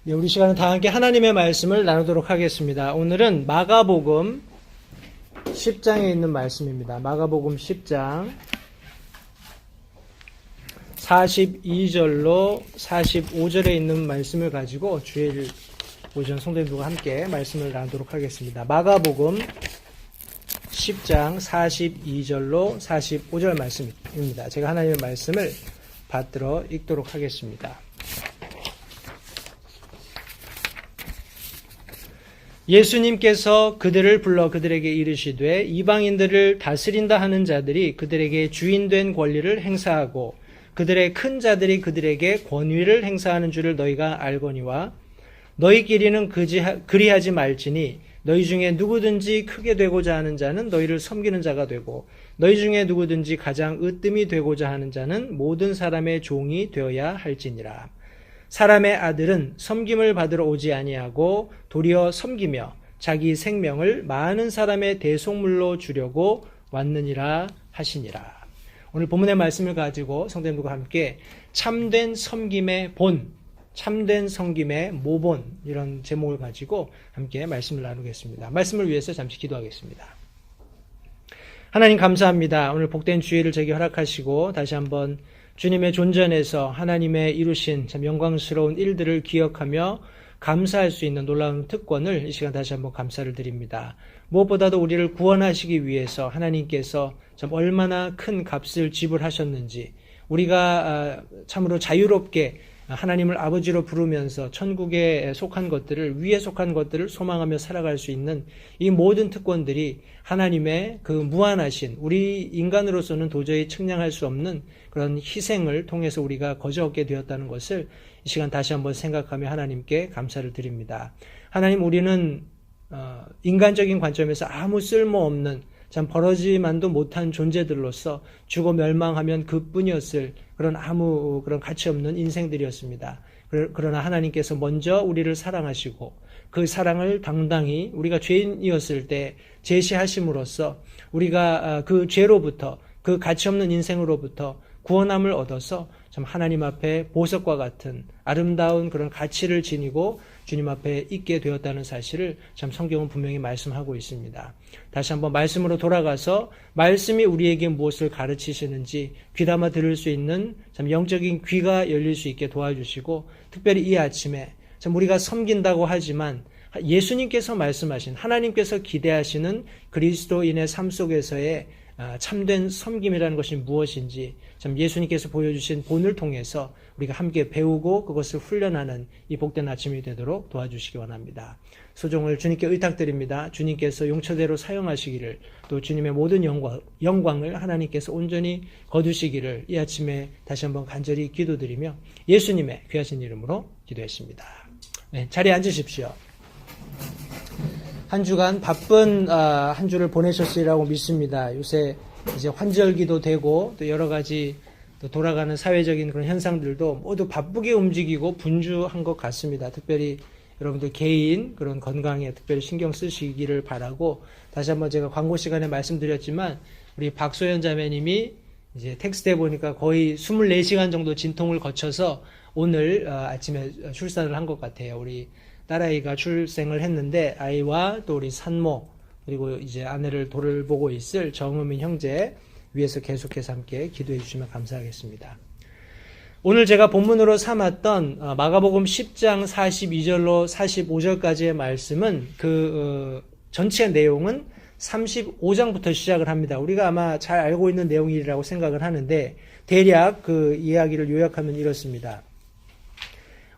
네, 우리 시간은 다 함께 하나님의 말씀을 나누도록 하겠습니다. 오늘은 마가복음 10장에 있는 말씀입니다. 마가복음 10장 42절로 45절에 있는 말씀을 가지고 주일 오전 성도님들과 함께 말씀을 나누도록 하겠습니다. 마가복음 10장 42절로 45절 말씀입니다. 제가 하나님의 말씀을 받들어 읽도록 하겠습니다. 예수님께서 그들을 불러 그들에게 이르시되 이방인들을 다스린다 하는 자들이 그들에게 주인된 권리를 행사하고 그들의 큰 자들이 그들에게 권위를 행사하는 줄을 너희가 알거니와 너희끼리는 그리하지 말지니 너희 중에 누구든지 크게 되고자 하는 자는 너희를 섬기는 자가 되고 너희 중에 누구든지 가장 으뜸이 되고자 하는 자는 모든 사람의 종이 되어야 할지니라. 사람의 아들은 섬김을 받으러 오지 아니하고 도리어 섬기며 자기 생명을 많은 사람의 대속물로 주려고 왔느니라 하시니라. 오늘 본문의 말씀을 가지고 성도님들과 함께 참된 섬김의 본, 참된 섬김의 모본, 이런 제목을 가지고 함께 말씀을 나누겠습니다. 말씀을 위해서 잠시 기도하겠습니다. 하나님 감사합니다. 오늘 복된 주일을 제게 허락하시고 다시 한번 주님의 존전에서 하나님의 이루신 참 영광스러운 일들을 기억하며 감사할 수 있는 놀라운 특권을 이 시간 다시 한번 감사를 드립니다. 무엇보다도 우리를 구원하시기 위해서 하나님께서 참 얼마나 큰 값을 지불하셨는지, 우리가 참으로 자유롭게 하나님을 아버지로 부르면서 천국에 속한 것들을, 위에 속한 것들을 소망하며 살아갈 수 있는 이 모든 특권들이 하나님의 그 무한하신, 우리 인간으로서는 도저히 측량할 수 없는 그런 희생을 통해서 우리가 거저 얻게 되었다는 것을 이 시간 다시 한번 생각하며 하나님께 감사를 드립니다. 하나님, 우리는 인간적인 관점에서 아무 쓸모없는 참 버러지만도 못한 존재들로서 죽어 멸망하면 그뿐이었을 그런 아무 그런 가치 없는 인생들이었습니다. 그러나 하나님께서 먼저 우리를 사랑하시고 그 사랑을 당당히 우리가 죄인이었을 때 제시하심으로써 우리가 그 죄로부터, 그 가치 없는 인생으로부터 구원함을 얻어서 참 하나님 앞에 보석과 같은 아름다운 그런 가치를 지니고 주님 앞에 있게 되었다는 사실을 참 성경은 분명히 말씀하고 있습니다. 다시 한번 말씀으로 돌아가서 말씀이 우리에게 무엇을 가르치시는지 귀담아 들을 수 있는 참 영적인 귀가 열릴 수 있게 도와주시고, 특별히 이 아침에 참 우리가 섬긴다고 하지만 예수님께서 말씀하신, 하나님께서 기대하시는 그리스도인의 삶 속에서의 참된 섬김이라는 것이 무엇인지 참 예수님께서 보여주신 본을 통해서 우리가 함께 배우고 그것을 훈련하는 이 복된 아침이 되도록 도와주시기 원합니다. 소정을 주님께 의탁드립니다. 주님께서 용처대로 사용하시기를, 또 주님의 모든 영광을 하나님께서 온전히 거두시기를 이 아침에 다시 한번 간절히 기도드리며 예수님의 귀하신 이름으로 기도했습니다. 네, 자리에 앉으십시오. 한 주간 바쁜 한 주를 보내셨으리라고 믿습니다. 요새 이제 환절기도 되고 또 여러 가지 또 돌아가는 사회적인 그런 현상들도 모두 바쁘게 움직이고 분주한 것 같습니다. 특별히 여러분들 개인 그런 건강에 특별히 신경 쓰시기를 바라고, 다시 한번 제가 광고 시간에 말씀드렸지만 우리 박소연 자매님이 이제 텍스트에 보니까 거의 24시간 정도 진통을 거쳐서 오늘 아침에 출산을 한 것 같아요. 우리 딸아이가 출생을 했는데 아이와 또 우리 산모, 그리고 이제 아내를 돌보고 있을 정우민 형제 위해서 계속해서 함께 기도해 주시면 감사하겠습니다. 오늘 제가 본문으로 삼았던 마가복음 10장 42절로 45절까지의 말씀은 전체 내용은 35장부터 시작을 합니다. 우리가 아마 잘 알고 있는 내용이라고 생각을 하는데 대략 그 이야기를 요약하면 이렇습니다.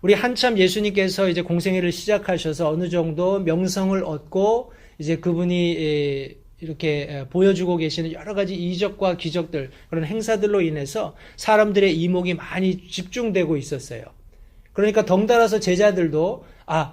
우리 한참 예수님께서 이제 공생애를 시작하셔서 어느 정도 명성을 얻고 이제 그분이 이렇게 보여주고 계시는 여러 가지 이적과 기적들, 그런 행사들로 인해서 사람들의 이목이 많이 집중되고 있었어요. 그러니까 덩달아서 제자들도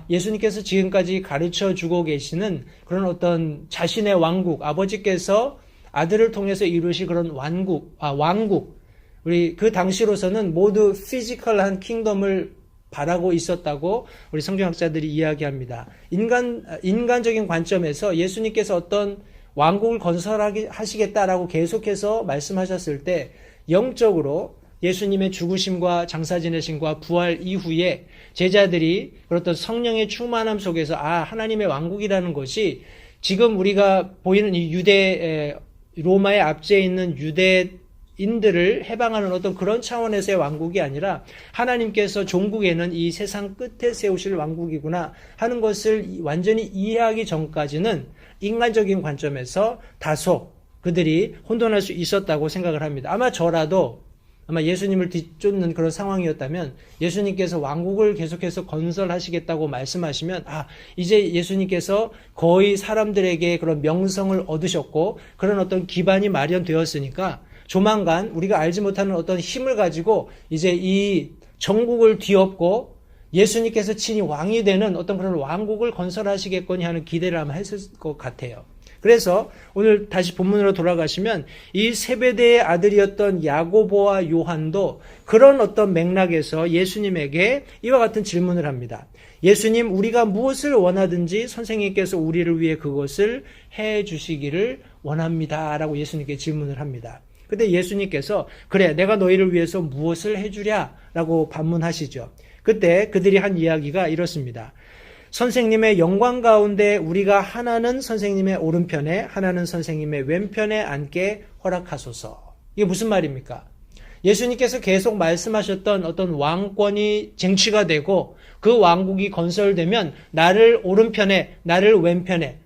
예수님께서 지금까지 가르쳐 주고 계시는 그런 어떤 자신의 왕국, 아버지께서 아들을 통해서 이루실 그런 왕국, 우리 그 당시로서는 모두 피지컬한 킹덤을 바라고 있었다고 우리 성경학자들이 이야기합니다. 인간적인 관점에서 예수님께서 어떤 왕국을 건설하시겠다라고 계속해서 말씀하셨을 때 영적으로 예수님의 죽으심과 장사 지내심과 부활 이후에 제자들이 그런 성령의 충만함 속에서 하나님의 왕국이라는 것이 지금 우리가 보이는 이 로마의 압제에 있는 유대인들을 해방하는 어떤 그런 차원에서의 왕국이 아니라 하나님께서 종국에는 이 세상 끝에 세우실 왕국이구나 하는 것을 완전히 이해하기 전까지는 인간적인 관점에서 다소 그들이 혼돈할 수 있었다고 생각을 합니다. 아마 저라도 예수님을 뒤쫓는 그런 상황이었다면 예수님께서 왕국을 계속해서 건설하시겠다고 말씀하시면 이제 예수님께서 거의 사람들에게 그런 명성을 얻으셨고 그런 어떤 기반이 마련되었으니까 조만간 우리가 알지 못하는 어떤 힘을 가지고 이제 이 전국을 뒤엎고 예수님께서 친히 왕이 되는 어떤 그런 왕국을 건설하시겠거니 하는 기대를 아마 했을 것 같아요. 그래서 오늘 다시 본문으로 돌아가시면 이 세베대의 아들이었던 야고보와 요한도 그런 어떤 맥락에서 예수님에게 이와 같은 질문을 합니다. 예수님, 우리가 무엇을 원하든지 선생님께서 우리를 위해 그것을 해 주시기를 원합니다. 라고 예수님께 질문을 합니다. 근데 예수님께서 그래, 내가 너희를 위해서 무엇을 해주랴? 라고 반문하시죠. 그때 그들이 한 이야기가 이렇습니다. 선생님의 영광 가운데 우리가 하나는 선생님의 오른편에 하나는 선생님의 왼편에 앉게 허락하소서. 이게 무슨 말입니까? 예수님께서 계속 말씀하셨던 어떤 왕권이 쟁취가 되고 그 왕국이 건설되면 나를 오른편에, 나를 왼편에,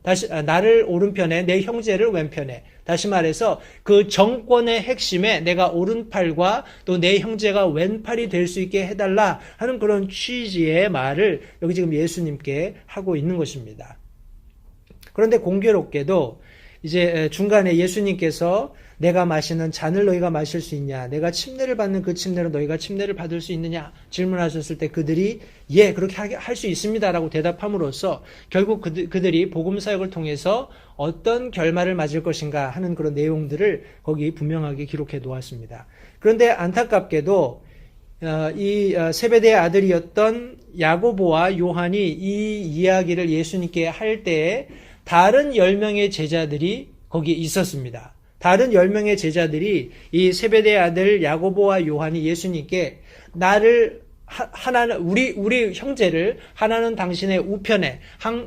나를 오른편에, 내 형제를 왼편에. 다시 말해서 그 정권의 핵심에 내가 오른팔과 또 내 형제가 왼팔이 될 수 있게 해달라 하는 그런 취지의 말을 여기 지금 예수님께 하고 있는 것입니다. 그런데 공교롭게도 이제 중간에 예수님께서 내가 마시는 잔을 너희가 마실 수 있냐? 내가 침례를 받는 그 침례로 너희가 침례를 받을 수 있느냐? 질문하셨을 때 그들이 예, 그렇게 할 수 있습니다라고 대답함으로써 결국 그들이 복음 사역을 통해서 어떤 결말을 맞을 것인가 하는 그런 내용들을 거기 분명하게 기록해 놓았습니다. 그런데 안타깝게도 이 세베대의 아들이었던 야고보와 요한이 이 이야기를 예수님께 할 때에 다른 10명의 제자들이 거기에 있었습니다. 다른 10명의 제자들이 이 세베대의 아들 야고보와 요한이 예수님께 우리 형제를 하나는 당신의 우편에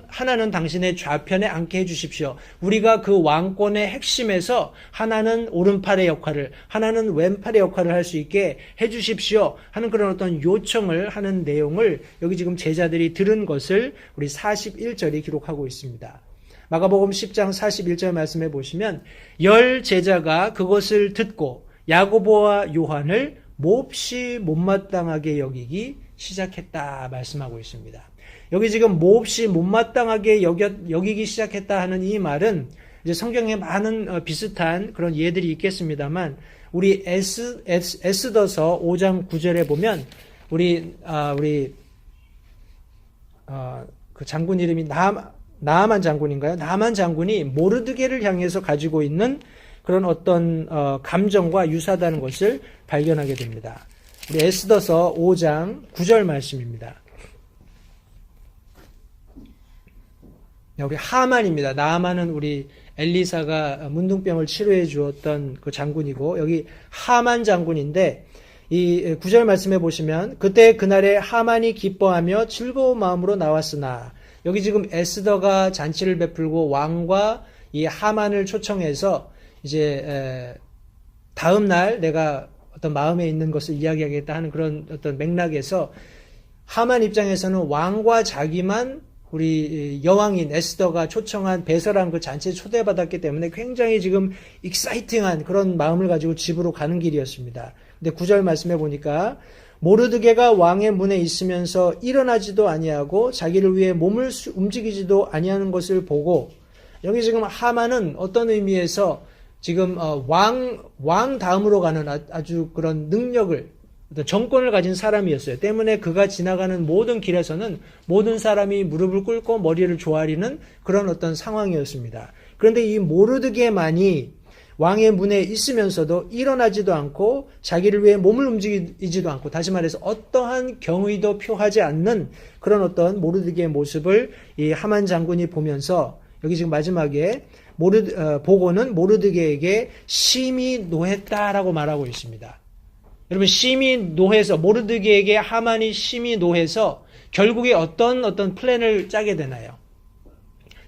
하나는 당신의 좌편에 앉게 해주십시오. 우리가 그 왕권의 핵심에서 하나는 오른팔의 역할을 하나는 왼팔의 역할을 할 수 있게 해주십시오 하는 그런 어떤 요청을 하는 내용을 여기 지금 제자들이 들은 것을 우리 41절이 기록하고 있습니다. 마가복음 10장 41절 말씀해 보시면 10 제자가 그것을 듣고 야고보와 요한을 몹시 못마땅하게 여기기 시작했다 말씀하고 있습니다. 여기 지금 몹시 못마땅하게 여기기 시작했다 하는 이 말은 이제 성경에 많은 비슷한 그런 예들이 있겠습니다만 우리 에스더서 5장 9절에 보면 그 장군 이름이 나아만 장군인가요? 나아만 장군이 모르드게를 향해서 가지고 있는 그런 어떤 감정과 유사하다는 것을 발견하게 됩니다. 우리 에스더서 5장 9절 말씀입니다. 여기 하만입니다. 나아만은 우리 엘리사가 문둥병을 치료해 주었던 그 장군이고 여기 하만 장군인데 이 9절 말씀해 보시면 그때 그날에 하만이 기뻐하며 즐거운 마음으로 나왔으나 여기 지금 에스더가 잔치를 베풀고 왕과 이 하만을 초청해서 이제 다음 날 내가 어떤 마음에 있는 것을 이야기하겠다 하는 그런 어떤 맥락에서 하만 입장에서는 왕과 자기만 우리 여왕인 에스더가 초청한 배설한 그 잔치에 초대받았기 때문에 굉장히 지금 익사이팅한 그런 마음을 가지고 집으로 가는 길이었습니다. 근데 9절 말씀해 보니까 모르드게가 왕의 문에 있으면서 일어나지도 아니하고 자기를 위해 몸을 움직이지도 아니하는 것을 보고 여기 지금 하만은 어떤 의미에서 지금 왕 다음으로 가는 아주 그런 능력을 어떤 정권을 가진 사람이었어요. 때문에 그가 지나가는 모든 길에서는 모든 사람이 무릎을 꿇고 머리를 조아리는 그런 어떤 상황이었습니다. 그런데 이 모르드게만이 왕의 문에 있으면서도 일어나지도 않고 자기를 위해 몸을 움직이지도 않고 다시 말해서 어떠한 경의도 표하지 않는 그런 어떤 모르드게의 모습을 이 하만 장군이 보면서 여기 지금 마지막에 보고는 모르드게에게 심히 노했다라고 말하고 있습니다. 여러분 심히 노해서 모르드게에게 하만이 심히 노해서 결국에 어떤 플랜을 짜게 되나요?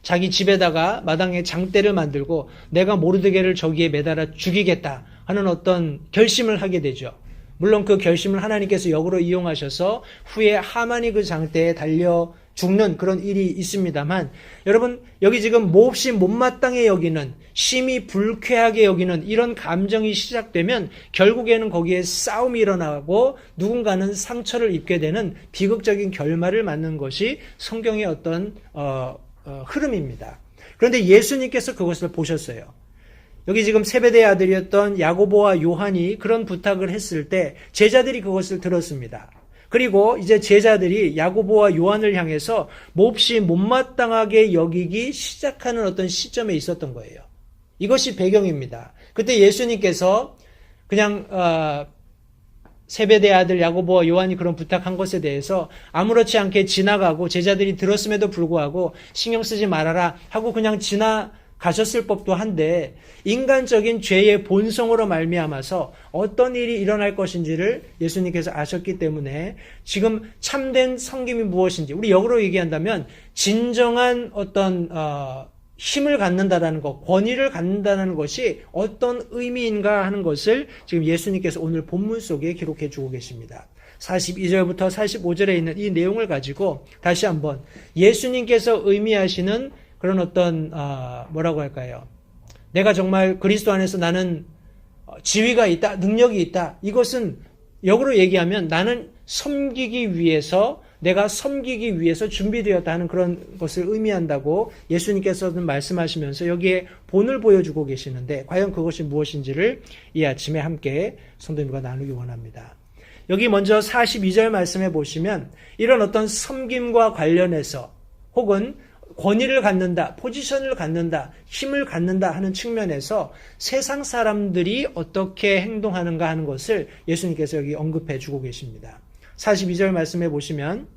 자기 집에다가 마당에 장대를 만들고 내가 모르드게를 저기에 매달아 죽이겠다 하는 어떤 결심을 하게 되죠. 물론 그 결심을 하나님께서 역으로 이용하셔서 후에 하만이 그 장대에 달려 죽는 그런 일이 있습니다만, 여러분 여기 지금 몹시 못마땅해 여기는, 심히 불쾌하게 여기는 이런 감정이 시작되면 결국에는 거기에 싸움이 일어나고 누군가는 상처를 입게 되는 비극적인 결말을 맞는 것이 성경의 어떤 흐름입니다. 그런데 예수님께서 그것을 보셨어요. 여기 지금 세베대의 아들이었던 야고보와 요한이 그런 부탁을 했을 때 제자들이 그것을 들었습니다. 그리고 이제 제자들이 야고보와 요한을 향해서 몹시 못마땅하게 여기기 시작하는 어떤 시점에 있었던 거예요. 이것이 배경입니다. 그때 예수님께서 그냥 세베대의 아들 야고보와 요한이 그런 부탁한 것에 대해서 아무렇지 않게 지나가고 제자들이 들었음에도 불구하고 신경 쓰지 말아라 하고 그냥 지나가셨을 법도 한데, 인간적인 죄의 본성으로 말미암아서 어떤 일이 일어날 것인지를 예수님께서 아셨기 때문에 지금 참된 섬김이 무엇인지, 우리 역으로 얘기한다면 진정한 어떤 힘을 갖는다라는 것, 권위를 갖는다는 것이 어떤 의미인가 하는 것을 지금 예수님께서 오늘 본문 속에 기록해 주고 계십니다. 42절부터 45절에 있는 이 내용을 가지고 다시 한번 예수님께서 의미하시는 그런 어떤 뭐라고 할까요? 내가 정말 그리스도 안에서 나는 지위가 있다, 능력이 있다. 이것은 역으로 얘기하면 나는 섬기기 위해서, 내가 섬기기 위해서 준비되었다 하는 그런 것을 의미한다고 예수님께서는 말씀하시면서 여기에 본을 보여주고 계시는데, 과연 그것이 무엇인지를 이 아침에 함께 성도님과 나누기 원합니다. 여기 먼저 42절 말씀해 보시면 이런 어떤 섬김과 관련해서 혹은 권위를 갖는다, 포지션을 갖는다, 힘을 갖는다 하는 측면에서 세상 사람들이 어떻게 행동하는가 하는 것을 예수님께서 여기 언급해 주고 계십니다. 42절 말씀해 보시면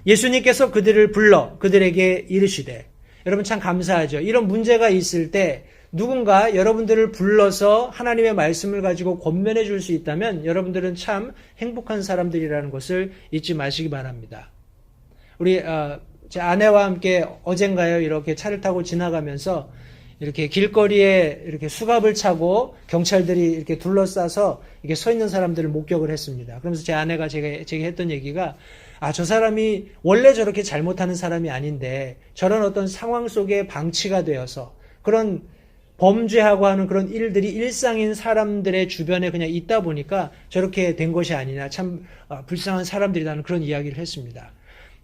예수님께서 그들을 불러 그들에게 이르시되, 여러분 참 감사하죠. 이런 문제가 있을 때 누군가 여러분들을 불러서 하나님의 말씀을 가지고 권면해 줄 수 있다면 여러분들은 참 행복한 사람들이라는 것을 잊지 마시기 바랍니다. 우리 제 아내와 함께 어젠가요, 이렇게 차를 타고 지나가면서 이렇게 길거리에 이렇게 수갑을 차고 경찰들이 이렇게 둘러싸서 이렇게 서 있는 사람들을 목격을 했습니다. 그러면서 제 아내가 제게 했던 얘기가, 저 사람이 원래 저렇게 잘못하는 사람이 아닌데 저런 어떤 상황 속에 방치가 되어서 그런 범죄하고 하는 그런 일들이 일상인 사람들의 주변에 그냥 있다 보니까 저렇게 된 것이 아니냐, 참 불쌍한 사람들이라는 그런 이야기를 했습니다.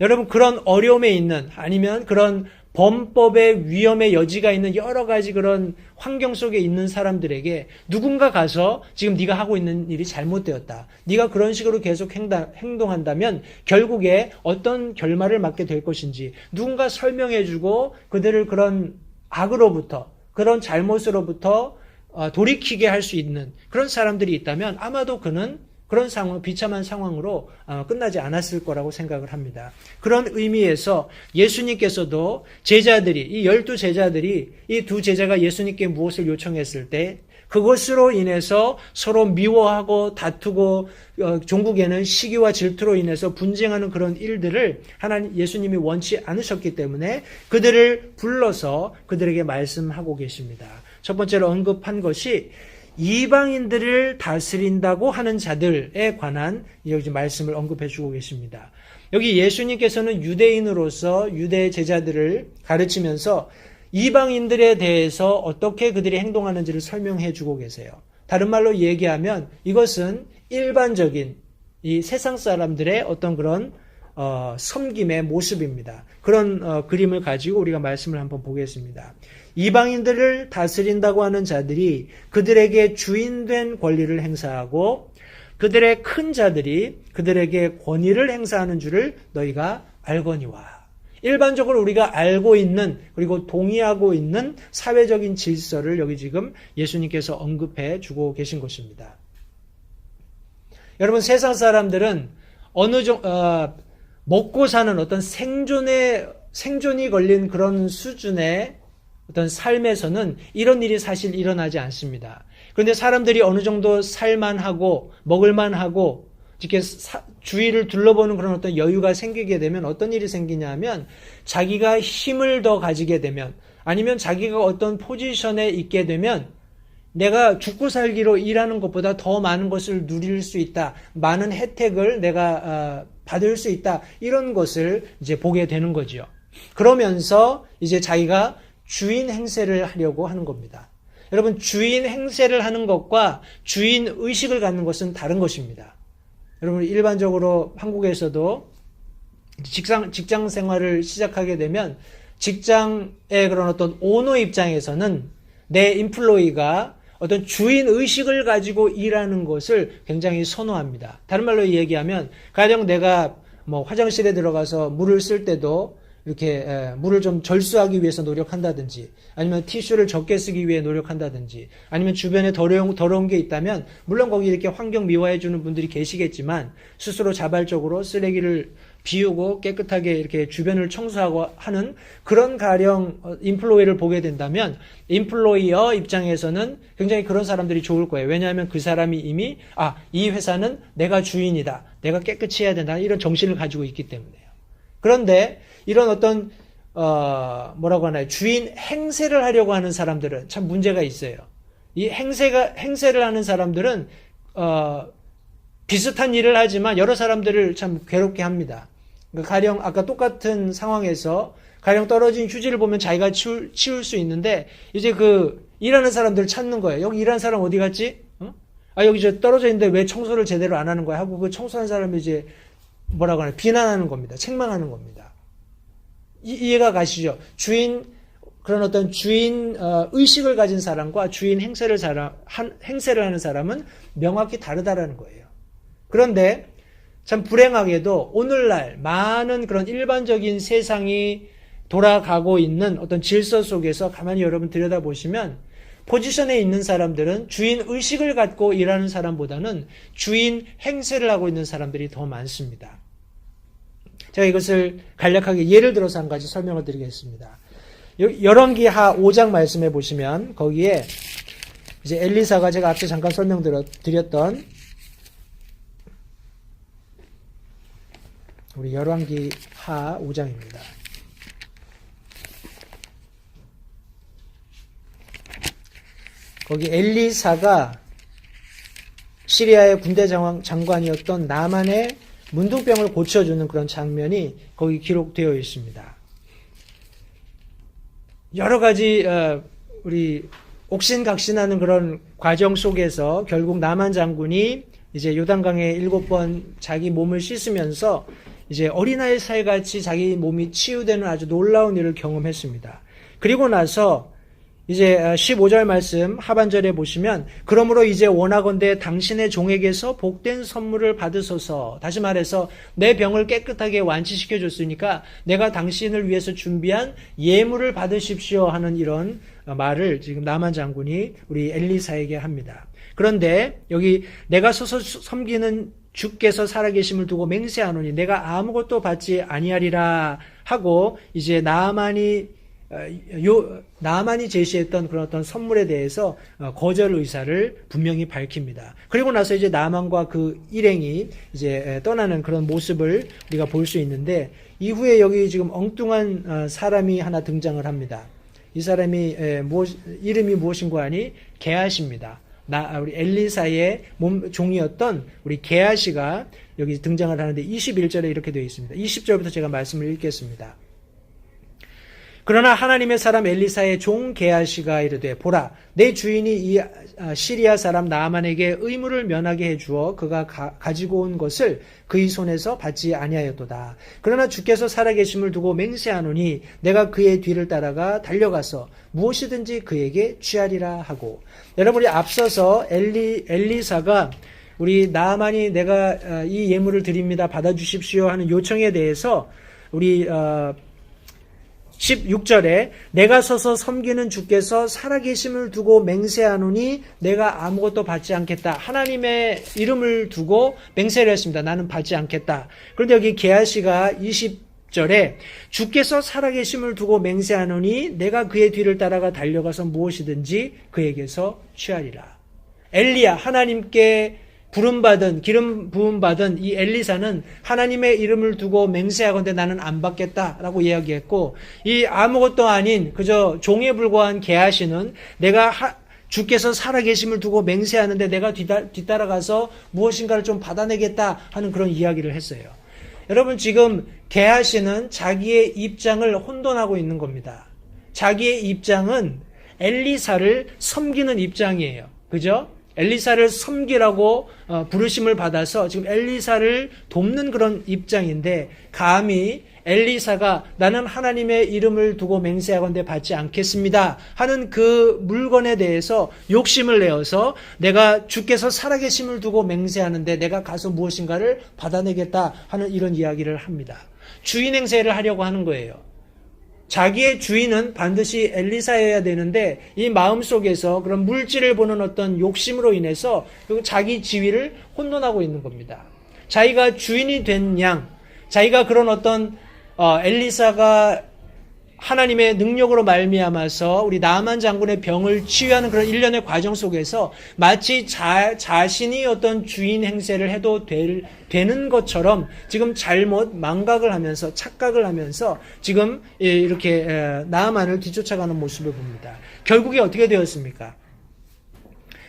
여러분, 그런 어려움에 있는, 아니면 그런 범법의 위험의 여지가 있는 여러 가지 그런 환경 속에 있는 사람들에게 누군가 가서 지금 네가 하고 있는 일이 잘못되었다, 네가 그런 식으로 계속 행동한다면 결국에 어떤 결말을 맞게 될 것인지 누군가 설명해주고 그들을 그런 악으로부터, 그런 잘못으로부터 돌이키게 할 수 있는 그런 사람들이 있다면 아마도 그는 그런 상황, 비참한 상황으로 끝나지 않았을 거라고 생각을 합니다. 그런 의미에서 예수님께서도 제자들이, 이 12제자들이, 이 두 제자가 예수님께 무엇을 요청했을 때 그것으로 인해서 서로 미워하고 다투고 종국에는 시기와 질투로 인해서 분쟁하는 그런 일들을 예수님이 원치 않으셨기 때문에 그들을 불러서 그들에게 말씀하고 계십니다. 첫 번째로 언급한 것이 이방인들을 다스린다고 하는 자들에 관한 여기 말씀을 언급해 주고 계십니다. 여기 예수님께서는 유대인으로서 유대 제자들을 가르치면서 이방인들에 대해서 어떻게 그들이 행동하는지를 설명해 주고 계세요. 다른 말로 얘기하면 이것은 일반적인 이 세상 사람들의 어떤 그런 섬김의 모습입니다. 그런 그림을 가지고 우리가 말씀을 한번 보겠습니다. 이방인들을 다스린다고 하는 자들이 그들에게 주인된 권리를 행사하고 그들의 큰 자들이 그들에게 권위를 행사하는 줄을 너희가 알거니와. 일반적으로 우리가 알고 있는, 그리고 동의하고 있는 사회적인 질서를 여기 지금 예수님께서 언급해 주고 계신 것입니다. 여러분, 세상 사람들은 먹고 사는 어떤 생존이 걸린 그런 수준의 어떤 삶에서는 이런 일이 사실 일어나지 않습니다. 그런데 사람들이 어느 정도 살만하고 먹을만하고 이렇게 주위를 둘러보는 그런 어떤 여유가 생기게 되면 어떤 일이 생기냐면 자기가 힘을 더 가지게 되면 아니면 자기가 어떤 포지션에 있게 되면 내가 죽고 살기로 일하는 것보다 더 많은 것을 누릴 수 있다. 많은 혜택을 내가 받을 수 있다. 이런 것을 이제 보게 되는 거죠. 그러면서 이제 자기가 주인 행세를 하려고 하는 겁니다. 여러분, 주인 행세를 하는 것과 주인 의식을 갖는 것은 다른 것입니다. 여러분, 일반적으로 한국에서도 직장 생활을 시작하게 되면 직장의 그런 어떤 오너 입장에서는 내 인플로이가 어떤 주인 의식을 가지고 일하는 것을 굉장히 선호합니다. 다른 말로 얘기하면 가령 내가 뭐 화장실에 들어가서 물을 쓸 때도 이렇게 물을 좀 절수하기 위해서 노력한다든지 아니면 티슈를 적게 쓰기 위해 노력한다든지 아니면 주변에 더러운 게 있다면 물론 거기 이렇게 환경 미화해 주는 분들이 계시겠지만 스스로 자발적으로 쓰레기를 비우고 깨끗하게 이렇게 주변을 청소하고 하는 그런 가령 인플로이를 보게 된다면 인플로이어 입장에서는 굉장히 그런 사람들이 좋을 거예요. 왜냐하면 그 사람이 이미 이 회사는 내가 주인이다. 내가 깨끗이 해야 된다. 이런 정신을 가지고 있기 때문에요. 그런데 이런 어떤 뭐라고 하나요? 주인 행세를 하려고 하는 사람들은 참 문제가 있어요. 이 행세를 하는 사람들은 비슷한 일을 하지만 여러 사람들을 참 괴롭게 합니다. 그러니까 가령 아까 똑같은 상황에서 가령 떨어진 휴지를 보면 자기가 치울 수 있는데 이제 그 일하는 사람들을 찾는 거예요. 여기 일하는 사람 어디 갔지? 여기 저 떨어져 있는데 왜 청소를 제대로 안 하는 거야? 하고 그 청소하는 사람이 이제 뭐라고 하나요? 비난하는 겁니다. 책망하는 겁니다. 이해가 가시죠? 그런 어떤 주인 의식을 가진 사람과 주인 행세를 하는 사람은 명확히 다르다라는 거예요. 그런데 참 불행하게도 오늘날 많은 그런 일반적인 세상이 돌아가고 있는 어떤 질서 속에서 가만히 여러분 들여다보시면 포지션에 있는 사람들은 주인 의식을 갖고 일하는 사람보다는 주인 행세를 하고 있는 사람들이 더 많습니다. 제가 이것을 간략하게 예를 들어서 한 가지 설명을 드리겠습니다. 열왕기하 5장 말씀해 보시면 거기에 이제 엘리사가 제가 앞서 잠깐 설명드렸던 우리 열왕기하 5장입니다. 거기 엘리사가 시리아의 군대 장관이었던 나만의 문둥병을 고쳐주는 그런 장면이 거기 기록되어 있습니다. 여러 가지 우리 옥신각신하는 그런 과정 속에서 결국 나만 장군이 이제 요단강에 7번 자기 몸을 씻으면서 이제 어린아이 살같이 자기 몸이 치유되는 아주 놀라운 일을 경험했습니다. 그리고 나서 이제 15절 말씀 하반절에 보시면 그러므로 이제 원하건대 당신의 종에게서 복된 선물을 받으소서. 다시 말해서 내 병을 깨끗하게 완치시켜 줬으니까 내가 당신을 위해서 준비한 예물을 받으십시오 하는 이런 말을 지금 나만 장군이 우리 엘리사에게 합니다. 그런데 여기 내가 서서 섬기는 주께서 살아계심을 두고 맹세하노니 내가 아무것도 받지 아니하리라 하고 이제 나만이 제시했던 그런 어떤 선물에 대해서 거절 의사를 분명히 밝힙니다. 그리고 나서 이제 나만과 그 일행이 이제 떠나는 그런 모습을 우리가 볼 수 있는데 이후에 여기 지금 엉뚱한 사람이 하나 등장을 합니다. 이 사람이 이름이 무엇인가 하니 게하시입니다. 우리 엘리사의 종이었던 우리 게하시가 여기 등장을 하는데 21절에 이렇게 되어 있습니다. 20절부터 제가 말씀을 읽겠습니다. 그러나 하나님의 사람 엘리사의 종 게하시가 이르되 보라 내 주인이 이 시리아 사람 나아만에게 의무를 면하게 해주어 그가 가지고 온 것을 그의 손에서 받지 아니하였도다. 그러나 주께서 살아계심을 두고 맹세하노니 내가 그의 뒤를 따라가 달려가서 무엇이든지 그에게 취하리라 하고. 여러분이 앞서서 엘리사가 우리 나아만이 내가 이 예물을 드립니다 받아주십시오 하는 요청에 대해서 우리 16절에 내가 서서 섬기는 주께서 살아계심을 두고 맹세하노니 내가 아무것도 받지 않겠다. 하나님의 이름을 두고 맹세를 했습니다. 나는 받지 않겠다. 그런데 여기 게하시가 절에 주께서 살아계심을 두고 맹세하노니 내가 그의 뒤를 따라가 달려가서 무엇이든지 그에게서 취하리라. 엘리야, 하나님께 부름받은, 기름 부음받은 이 엘리사는 하나님의 이름을 두고 맹세하건대 나는 안 받겠다라고 이야기했고, 이 아무것도 아닌 그저 종에 불과한 게하시는 내가 주께서 살아계심을 두고 맹세하는데 내가 뒤따라가서 무엇인가를 좀 받아내겠다 하는 그런 이야기를 했어요. 여러분, 지금 게하시는 자기의 입장을 혼돈하고 있는 겁니다. 자기의 입장은 엘리사를 섬기는 입장이에요. 그죠? 엘리사를 섬기라고 부르심을 받아서 지금 엘리사를 돕는 그런 입장인데, 감히 엘리사가 나는 하나님의 이름을 두고 맹세하건대 받지 않겠습니다 하는 그 물건에 대해서 욕심을 내어서 내가 주께서 살아계심을 두고 맹세하는데 내가 가서 무엇인가를 받아내겠다 하는 이런 이야기를 합니다. 주인 행세를 하려고 하는 거예요. 자기의 주인은 반드시 엘리사여야 되는데 이 마음속에서 그런 물질을 보는 어떤 욕심으로 인해서 자기 지위를 혼돈하고 있는 겁니다. 자기가 주인이 된 양, 자기가 그런 어떤 엘리사가 하나님의 능력으로 말미암아서 우리 나아만 장군의 병을 치유하는 그런 일련의 과정 속에서 마치 자신이 어떤 주인 행세를 해도 되는 것처럼 지금 잘못 망각을 하면서 착각을 하면서 지금 이렇게 나아만을 뒤쫓아가는 모습을 봅니다. 결국에 어떻게 되었습니까?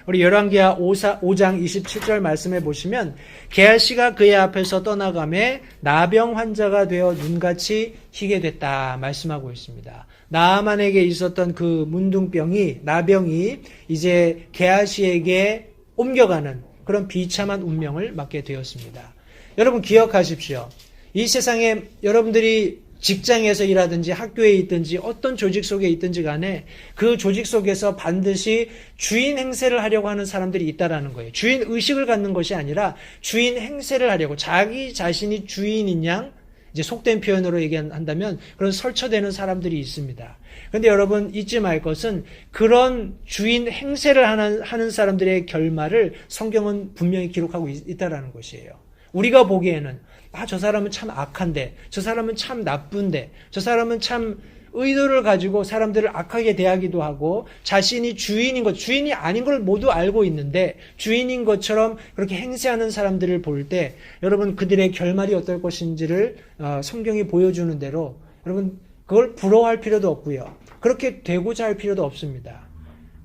우리 열왕기하 5장 27절 말씀해 보시면 게하시가 그의 앞에서 떠나가매 나병 환자가 되어 눈같이 희게 됐다 말씀하고 있습니다. 나아만에게 있었던 그 문둥병이, 나병이 이제 게하시에게 옮겨가는 그런 비참한 운명을 맞게 되었습니다. 여러분 기억하십시오. 이 세상에 여러분들이 직장에서 일하든지 학교에 있든지 어떤 조직 속에 있든지 간에 그 조직 속에서 반드시 주인 행세를 하려고 하는 사람들이 있다라는 거예요. 주인 의식을 갖는 것이 아니라 주인 행세를 하려고, 자기 자신이 주인인 양, 이제 속된 표현으로 얘기한다면 그런 설쳐되는 사람들이 있습니다. 그런데 여러분 잊지 말 것은 그런 주인 행세를 하는 사람들의 결말을 성경은 분명히 기록하고 있다라는 것이에요. 우리가 보기에는 저 사람은 참 악한데, 저 사람은 참 나쁜데, 저 사람은 참 의도를 가지고 사람들을 악하게 대하기도 하고 자신이 주인인 것, 주인이 아닌 걸 모두 알고 있는데 주인인 것처럼 그렇게 행세하는 사람들을 볼 때 여러분 그들의 결말이 어떨 것인지를 성경이 보여주는 대로 여러분 그걸 부러워할 필요도 없고요. 그렇게 되고자 할 필요도 없습니다.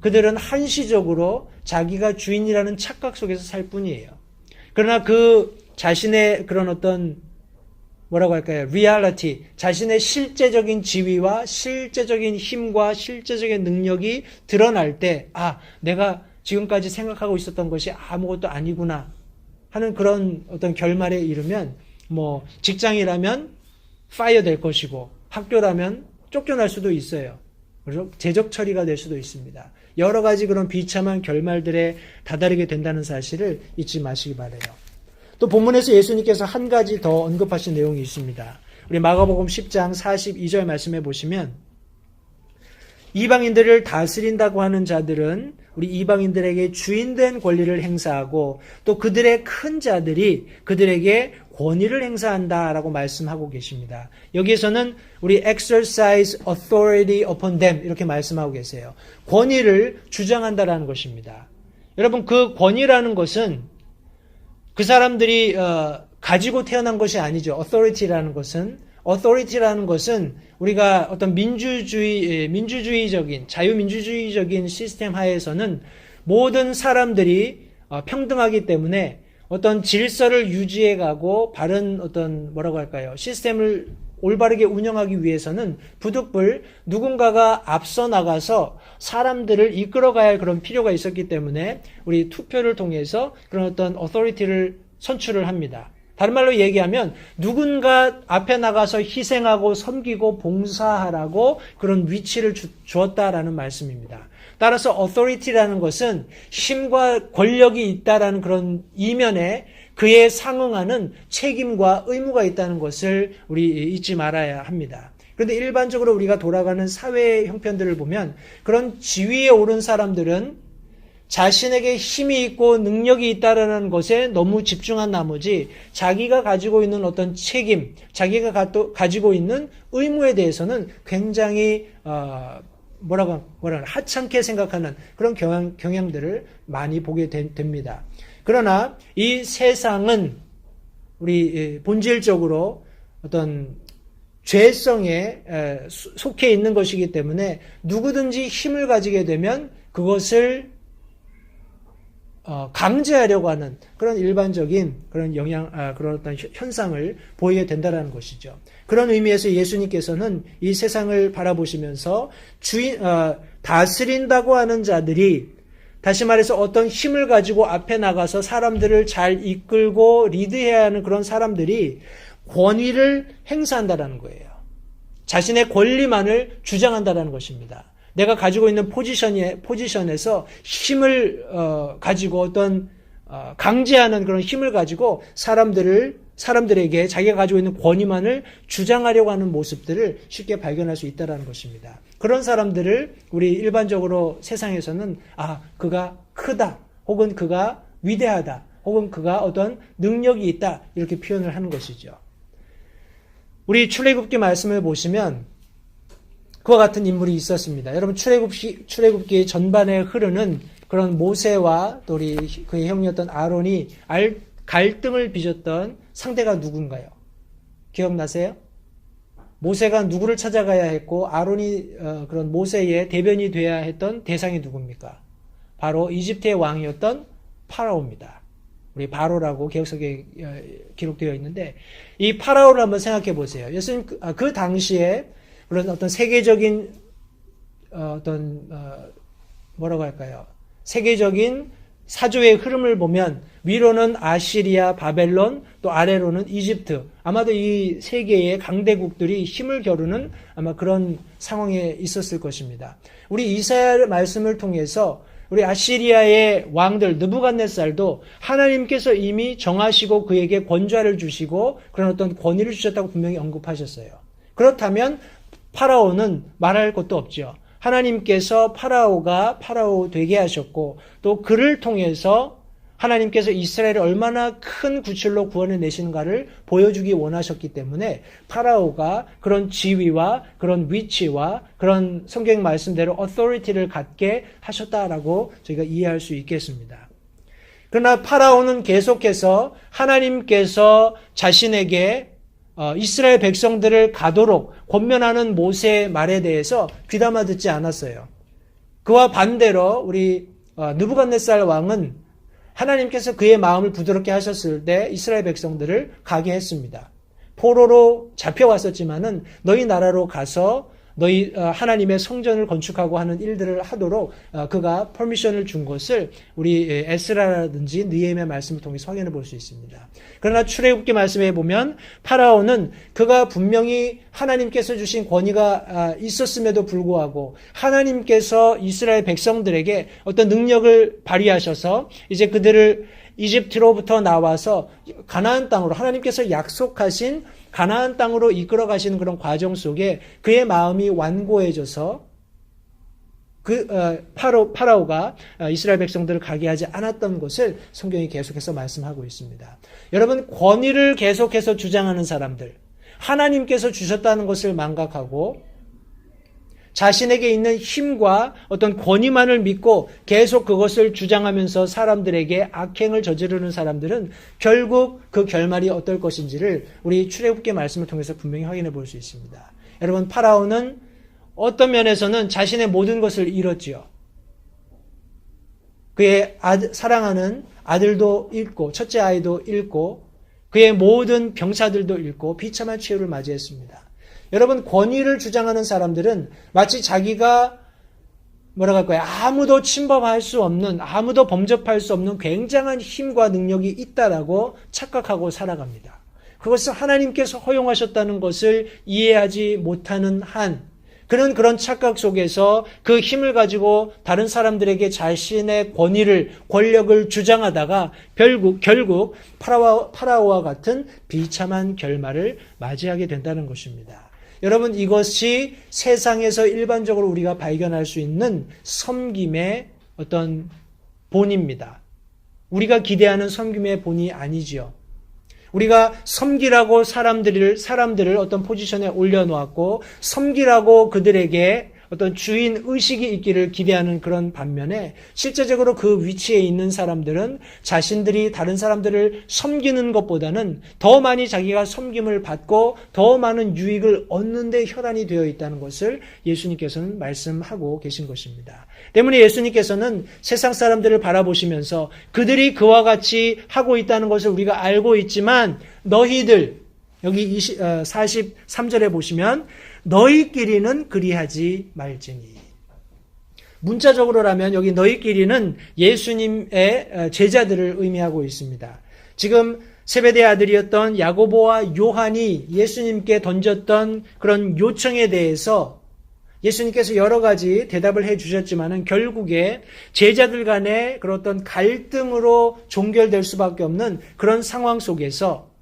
그들은 한시적으로 자기가 주인이라는 착각 속에서 살 뿐이에요. 그러나 그 자신의 그런 어떤 뭐라고 할까요? 리얼리티, 자신의 실제적인 지위와 실제적인 힘과 실제적인 능력이 드러날 때 내가 지금까지 생각하고 있었던 것이 아무것도 아니구나 하는 그런 어떤 결말에 이르면 직장이라면 파이어 될 것이고 학교라면 쫓겨날 수도 있어요. 그래서 재적 처리가 될 수도 있습니다. 여러 가지 그런 비참한 결말들에 다다르게 된다는 사실을 잊지 마시기 바라요. 또 본문에서 예수님께서 한 가지 더 언급하신 내용이 있습니다. 우리 마가복음 10장 42절 말씀해 보시면 이방인들을 다스린다고 하는 자들은 우리 이방인들에게 주인된 권리를 행사하고 또 그들의 큰 자들이 그들에게 권위를 행사한다라고 말씀하고 계십니다. 여기에서는 우리 exercise authority upon them 이렇게 말씀하고 계세요. 권위를 주장한다라는 것입니다. 여러분 그 권위라는 것은 그 사람들이 가지고 태어난 것이 아니죠. authority라는 것은 우리가 어떤 민주주의적인 자유민주주의적인 시스템 하에서는 모든 사람들이 평등하기 때문에 어떤 질서를 유지해가고 바른 어떤 시스템을 올바르게 운영하기 위해서는 부득불 누군가가 앞서 나가서 사람들을 이끌어가야 할 그런 필요가 있었기 때문에 우리 투표를 통해서 그런 어떤 어토리티를 선출을 합니다. 다른 말로 얘기하면 누군가 앞에 나가서 희생하고 섬기고 봉사하라고 그런 위치를 주었다라는 말씀입니다. 따라서 어토리티라는 것은 힘과 권력이 있다라는 그런 이면에 그에 상응하는 책임과 의무가 있다는 것을 우리 잊지 말아야 합니다. 그런데 일반적으로 우리가 돌아가는 사회의 형편들을 보면 그런 지위에 오른 사람들은 자신에게 힘이 있고 능력이 있다라는 것에 너무 집중한 나머지 자기가 가지고 있는 어떤 책임, 자기가 가지고 있는 의무에 대해서는 굉장히 하찮게 생각하는 그런 경향들을 많이 보게 됩니다. 그러나 이 세상은 우리 본질적으로 어떤 죄성에 속해 있는 것이기 때문에 누구든지 힘을 가지게 되면 그것을 강제하려고 하는 그런 일반적인 그런 그런 어떤 현상을 보이게 된다는 것이죠. 그런 의미에서 예수님께서는 이 세상을 바라보시면서 다스린다고 하는 자들이, 다시 말해서 어떤 힘을 가지고 앞에 나가서 사람들을 잘 이끌고 리드해야 하는 그런 사람들이 권위를 행사한다는 거예요. 자신의 권리만을 주장한다는 것입니다. 내가 가지고 있는 포지션에서 힘을 가지고 어떤 강제하는 그런 힘을 가지고 사람들에게 자기가 가지고 있는 권위만을 주장하려고 하는 모습들을 쉽게 발견할 수 있다는 것입니다. 그런 사람들을 우리 일반적으로 세상에서는 그가 크다, 혹은 그가 위대하다, 혹은 그가 어떤 능력이 있다, 이렇게 표현을 하는 것이죠. 우리 출애굽기 말씀을 보시면 그와 같은 인물이 있었습니다. 여러분, 출애굽기 전반에 흐르는 그런 모세와 또 우리 그의 형이었던 아론이 갈등을 빚었던 상대가 누군가요? 기억나세요? 모세가 누구를 찾아가야 했고 아론이 그런 모세의 대변이 돼야 했던 대상이 누굽니까? 바로 이집트의 왕이었던 파라오입니다. 우리 바로라고 개역석에 기록되어 있는데, 이 파라오를 한번 생각해 보세요. 예수님 그 당시에 물론 어떤 세계적인 뭐라고 할까요? 세계적인 사조의 흐름을 보면 위로는 아시리아, 바벨론, 또 아래로는 이집트, 아마도 이 세 개의 강대국들이 힘을 겨루는 아마 그런 상황에 있었을 것입니다. 우리 이사야 말씀을 통해서 우리 아시리아의 왕들 느부갓네살도 하나님께서 이미 정하시고 그에게 권좌를 주시고 그런 어떤 권위를 주셨다고 분명히 언급하셨어요. 그렇다면 파라오는 말할 것도 없죠. 하나님께서 파라오 되게 하셨고 또 그를 통해서 하나님께서 이스라엘을 얼마나 큰 구출로 구원해 내시는가를 보여주기 원하셨기 때문에 파라오가 그런 지위와 그런 위치와 그런 성경 말씀대로 authority를 갖게 하셨다라고 저희가 이해할 수 있겠습니다. 그러나 파라오는 계속해서 하나님께서 자신에게 이스라엘 백성들을 가도록 권면하는 모세의 말에 대해서 귀담아 듣지 않았어요. 그와 반대로 우리 느부갓네살 왕은 하나님께서 그의 마음을 부드럽게 하셨을 때 이스라엘 백성들을 가게 했습니다. 포로로 잡혀왔었지만은 너희 나라로 가서 너희 하나님의 성전을 건축하고 하는 일들을 하도록 그가 퍼미션을 준 것을 우리 에스라라든지 느헤미야 말씀을 통해서 확인해 볼 수 있습니다. 그러나 출애굽기 말씀에 보면 파라오는 그가 분명히 하나님께서 주신 권위가 있었음에도 불구하고 하나님께서 이스라엘 백성들에게 어떤 능력을 발휘하셔서 이제 그들을 이집트로부터 나와서 가나안 땅으로 하나님께서 약속하신 가나안 땅으로 이끌어 가시는 그런 과정 속에 그의 마음이 완고해져서 파라오가 이스라엘 백성들을 가게 하지 않았던 것을 성경이 계속해서 말씀하고 있습니다. 여러분, 권위를 계속해서 주장하는 사람들, 하나님께서 주셨다는 것을 망각하고 자신에게 있는 힘과 어떤 권위만을 믿고 계속 그것을 주장하면서 사람들에게 악행을 저지르는 사람들은 결국 그 결말이 어떨 것인지를 우리 출애굽기 말씀을 통해서 분명히 확인해 볼 수 있습니다. 여러분, 파라오는 어떤 면에서는 자신의 모든 것을 잃었지요. 그의 사랑하는 아들도 잃고 첫째 아이도 잃고 그의 모든 병사들도 잃고 비참한 최후를 맞이했습니다. 여러분, 권위를 주장하는 사람들은 마치 자기가 뭐라고 할까요? 아무도 침범할 수 없는, 아무도 범접할 수 없는 굉장한 힘과 능력이 있다라고 착각하고 살아갑니다. 그것을 하나님께서 허용하셨다는 것을 이해하지 못하는 한 그는 그런 착각 속에서 그 힘을 가지고 다른 사람들에게 자신의 권력을 주장하다가 결국 파라오와 같은 비참한 결말을 맞이하게 된다는 것입니다. 여러분, 이것이 세상에서 일반적으로 우리가 발견할 수 있는 섬김의 어떤 본입니다. 우리가 기대하는 섬김의 본이 아니지요. 우리가 섬기라고 사람들을 어떤 포지션에 올려놓았고 섬기라고 그들에게 어떤 주인 의식이 있기를 기대하는 그런 반면에 실제적으로 그 위치에 있는 사람들은 자신들이 다른 사람들을 섬기는 것보다는 더 많이 자기가 섬김을 받고 더 많은 유익을 얻는 데 혈안이 되어 있다는 것을 예수님께서는 말씀하고 계신 것입니다. 때문에 예수님께서는 세상 사람들을 바라보시면서 그들이 그와 같이 하고 있다는 것을 우리가 알고 있지만 너희들 여기 43절에 보시면 너희끼리는 그리하지 말지니. 문자적으로라면 여기 너희끼리는 예수님의 제자들을 의미하고 있습니다. 지금 세베대 아들이었던 야고보와 요한이 예수님께 던졌던 그런 요청에 대해서 예수님께서 여러 가지 대답을 해 주셨지만은 결국에 제자들 간의 그런 어떤 갈등으로 종결될 수밖에 없는 그런 상황 속에서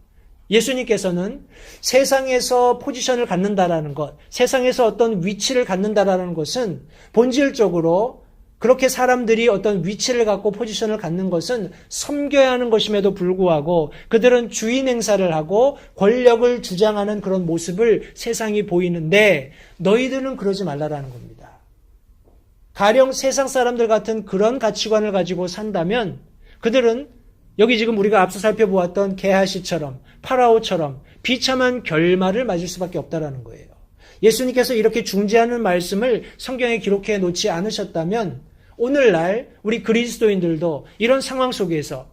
예수님께서는 세상에서 포지션을 갖는다라는 것, 세상에서 어떤 위치를 갖는다라는 것은 본질적으로 그렇게 사람들이 어떤 위치를 갖고 포지션을 갖는 것은 섬겨야 하는 것임에도 불구하고 그들은 주인 행사를 하고 권력을 주장하는 그런 모습을 세상이 보이는데 너희들은 그러지 말라라는 겁니다. 가령 세상 사람들 같은 그런 가치관을 가지고 산다면 그들은 여기 지금 우리가 앞서 살펴보았던 게하시처럼 파라오처럼 비참한 결말을 맞을 수밖에 없다라는 거예요. 예수님께서 이렇게 중재하는 말씀을 성경에 기록해 놓지 않으셨다면 오늘날 우리 그리스도인들도 이런 상황 속에서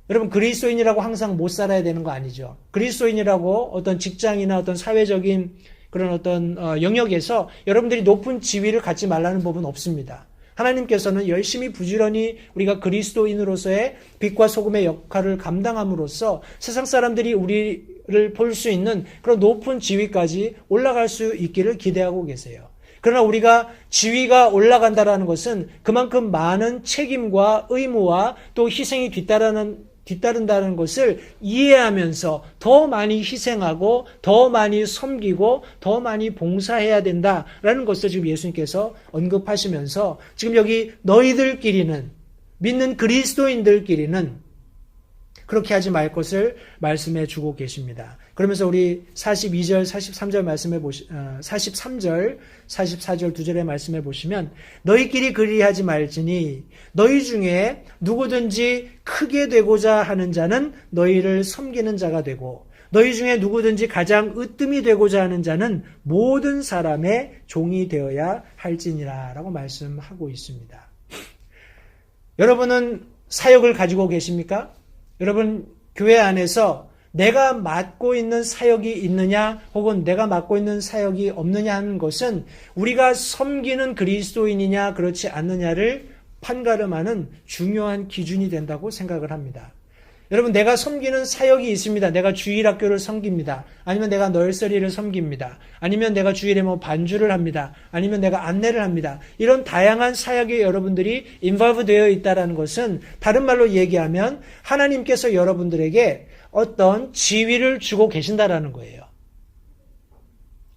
여러분 그리스도인이라고 항상 못 살아야 되는 거 아니죠. 그리스도인이라고 어떤 직장이나 어떤 사회적인 그런 어떤 영역에서 여러분들이 높은 지위를 갖지 말라는 법은 없습니다. 하나님께서는 열심히 부지런히 우리가 그리스도인으로서의 빛과 소금의 역할을 감당함으로써 세상 사람들이 우리를 볼 수 있는 그런 높은 지위까지 올라갈 수 있기를 기대하고 계세요. 그러나 우리가 지위가 올라간다는 것은 그만큼 많은 책임과 의무와 또 희생이 뒤따른다는 것을 이해하면서 더 많이 희생하고 더 많이 섬기고 더 많이 봉사해야 된다라는 것을 지금 예수님께서 언급하시면서 지금 여기 너희들끼리는 믿는 그리스도인들끼리는 그렇게 하지 말 것을 말씀해 주고 계십니다. 그러면서 우리 42절, 43절 말씀해 43절, 44절 두 절에 말씀해 보시면 너희끼리 그리하지 말지니 너희 중에 누구든지 크게 되고자 하는 자는 너희를 섬기는 자가 되고 너희 중에 누구든지 가장 으뜸이 되고자 하는 자는 모든 사람의 종이 되어야 할지니라 라고 말씀하고 있습니다. 여러분은 사역을 가지고 계십니까? 여러분 교회 안에서 내가 맡고 있는 사역이 있느냐 혹은 내가 맡고 있는 사역이 없느냐 하는 것은 우리가 섬기는 그리스도인이냐 그렇지 않느냐를 판가름하는 중요한 기준이 된다고 생각을 합니다. 여러분 내가 섬기는 사역이 있습니다. 내가 주일학교를 섬깁니다. 아니면 내가 널서리를 섬깁니다. 아니면 내가 주일에 반주를 합니다. 아니면 내가 안내를 합니다. 이런 다양한 사역에 여러분들이 인볼브 되어 있다는 것은 다른 말로 얘기하면 하나님께서 여러분들에게 어떤 지위를 주고 계신다라는 거예요.